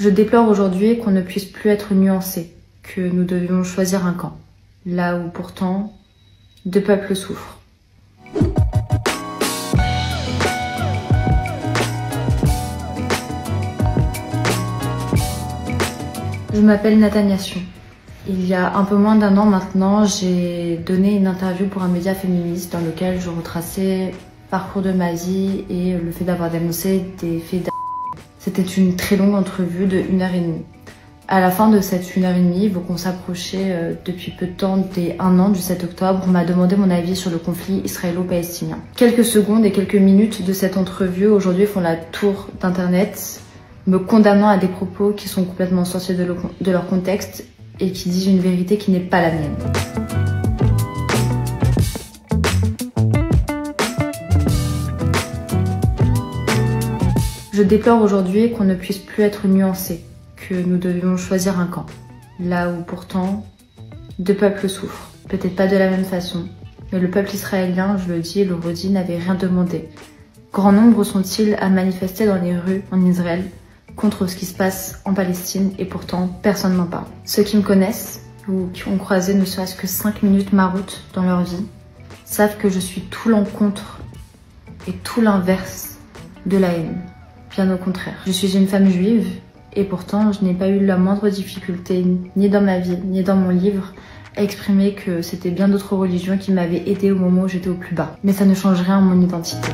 Je déplore aujourd'hui qu'on ne puisse plus être nuancé, que nous devions choisir un camp, là où pourtant deux peuples souffrent. Je m'appelle Nathania Sion. Il y a un peu moins d'un an maintenant, j'ai donné une interview pour un média féministe dans lequel je retraçais le parcours de ma vie et le fait d'avoir dénoncé des faits d'agression. C'était une très longue entrevue de 1h30. À la fin de cette 1h30, vu qu'on s'approchait depuis peu de temps des 1 an du 7 octobre, on m'a demandé mon avis sur le conflit israélo-palestinien. Quelques secondes et quelques minutes de cette entrevue aujourd'hui font la tour d'internet, me condamnant à des propos qui sont complètement sortis de leur contexte et qui disent une vérité qui n'est pas la mienne. Je déplore aujourd'hui qu'on ne puisse plus être nuancé, que nous devions choisir un camp, là où pourtant deux peuples souffrent. Peut-être pas de la même façon, mais le peuple israélien, je le dis et le redis, n'avait rien demandé. Grand nombre sont-ils à manifester dans les rues en Israël contre ce qui se passe en Palestine et pourtant personne n'en parle. Ceux qui me connaissent ou qui ont croisé ne serait-ce que 5 minutes ma route dans leur vie savent que je suis tout l'encontre et tout l'inverse de la haine. Bien au contraire. Je suis une femme juive et pourtant je n'ai pas eu la moindre difficulté, ni dans ma vie, ni dans mon livre, à exprimer que c'était bien d'autres religions qui m'avaient aidée au moment où j'étais au plus bas. Mais ça ne change rien à mon identité.